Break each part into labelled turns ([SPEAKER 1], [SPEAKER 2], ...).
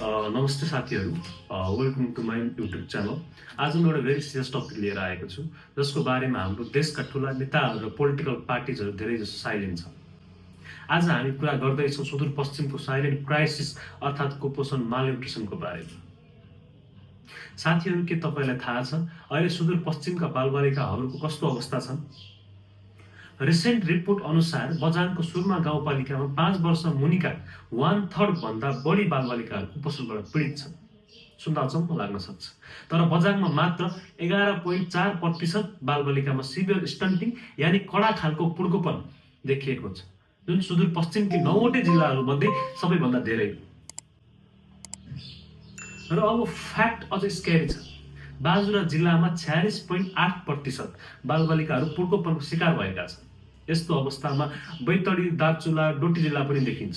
[SPEAKER 1] नमस्ते साथीहरू, welcome to my YouTube channel. आज म एउटा भेरी सिरियस टपिक लिएर आएको छु, जसको बारेमा हाम्रो देशका ठुला नेताहरू र पोलिटिकल पार्टिजहरू धेरै जसो साइलेन्ट छ। आज हामी कुरा गर्दैछौँ सुदूरपश्चिमको साइलेन्ट क्राइसिस अर्थात् कुपोषण मालन्युट्रिसनको बारेमा। साथीहरू, के तपाईँलाई थाहा छ अहिले सुदूरपश्चिमका बालबालिकाहरूको कस्तो अवस्था छन्? रिसेन्ट रिपोर्ट अनुसार बझाङको सुरमा गाउँपालिकामा 5 वर्ष मुनिका 1/3 भन्दा बढी बालबालिकाहरू कुपोषणबाट पीडित छन्। सुन्दा अचम्म लाग्न सक्छ, तर बझाङमा मात्र 11.4% बालबालिकामा सिभियर स्टन्टिङ यानि कडा खालको पुड्कोपन देखिएको छ, जुन सुदूरपश्चिमकी 9वटै जिल्लाहरूमध्ये सबैभन्दा धेरै हो। र अब फ्याक्ट अझै स्क्यारी छ। बाजुरा जिल्लामा 46.8% बालबालिकाहरू पुड्कोपनको शिकार भएका छन्। यस्तो अवस्थामा बैतडी, दार्चुला, डोटी जिल्ला पनि देखिन्छ।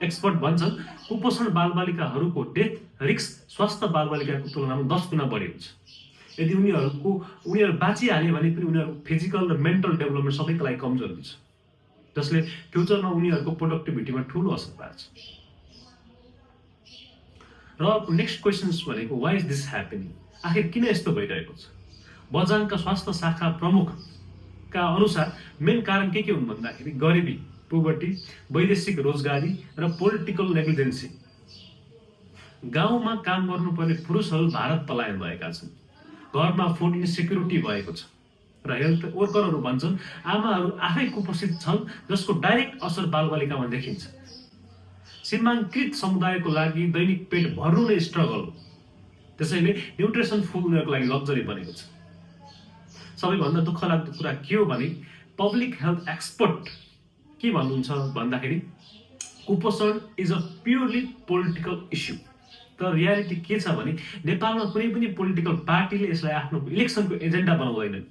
[SPEAKER 1] एक्सपर्ट भन्छन् कुपोषण बालबालिकाहरूको डेथ रिस्क स्वस्थ बालबालिकाको तुलनामा 10 गुणा बढी हुन्छ। यदि उनीहरू बाँचिहाले भने पनि उनीहरूको फिजिकल र मेन्टल डेभलपमेन्ट सबैको लागि कमजोर हुन्छ, जसले फ्युचरमा उनीहरूको प्रोडक्टिभिटीमा ठुलो असर पार्छ। र नेक्स्ट क्वेसन्स भनेको वाइ इज दिस ह्यापनिङ? आखिर किन यस्तो भइरहेको छ? बझाङका स्वास्थ्य शाखा प्रमुखका अनुसार मेन कारण के हुन् भन्दाखेरि गरिबी, पोभर्टी, वैदेशिक रोजगारी र पोलिटिकल नेग्लिजेन्सी। गाउँमा काम गर्नुपर्ने पुरुषहरू भारत पलायन भएका छन्। घरमा फुड इन्सेक्युरिटी भएको छ र हेल्थ वर्करहरू भन्छन् आमाहरू आफै कुपोषित छन्, जसको डाइरेक्ट असर बालबालिकामा देखिन्छ। सीमाङ्कृत समुदायको लागि दैनिक पेट भर्नु नै स्ट्रगल हो, त्यसैले न्युट्रिसन फुड उनीहरूको लागि लग्जरी बनेको छ। सबैभन्दा दुःख लाग्दो कुरा के हो भने पब्लिक हेल्थ एक्सपर्ट के भन्नुहुन्छ भन्दाखेरि कुपोषण is a purely political issue. तर रियालिटी के छ भने नेपालमा कुनै पनि पोलिटिकल पार्टीले यसलाई आफ्नो इलेक्सनको एजेन्डा बनाउँदैनन्।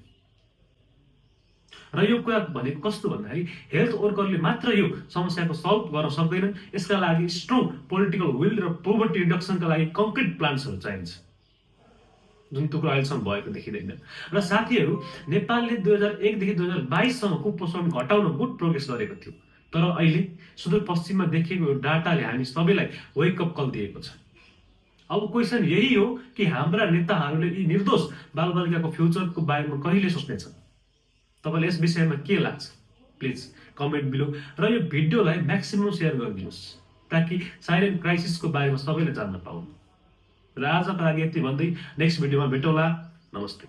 [SPEAKER 1] र यो कुरा भनेको कस्तो भन्दाखेरि हेल्थ वर्करले मात्र यो समस्याको सल्भ गर्न सक्दैनन्। यसका लागि स्ट्रङ पोलिटिकल विल र पोभर्टी रिडक्सनका लागि कङ्क्रिट प्लान्सहरू चाहिन्छ, जुन त्यो कुरा अहिलेसम्म भएको देखिँदैन। र साथीहरू, नेपालले 2001 देखि 2022 सम्म कुपोषण घटाउन गुड प्रोग्रेस गरेको थियो, तर अहिले सुदूरपश्चिममा देखिएको यो डाटाले हामी सबैलाई वेकअप कल दिएको छ। अब क्वेसन यही हो कि हाम्रा नेताहरूले यी निर्दोष बालबालिकाको फ्युचरको बारेमा कहिले सोच्नेछन्? तपाईँलाई यस विषयमा के लाग्छ? प्लिज कमेन्ट बिलो र यो भिडियोलाई म्याक्सिमम सेयर गरिदिनुहोस्, ताकि साइलेन्ट क्राइसिसको बारेमा सबैले जान्न पाउन्। र आजका लागि यति भन्दै नेक्स्ट भिडियोमा भेटौँला। नमस्ते।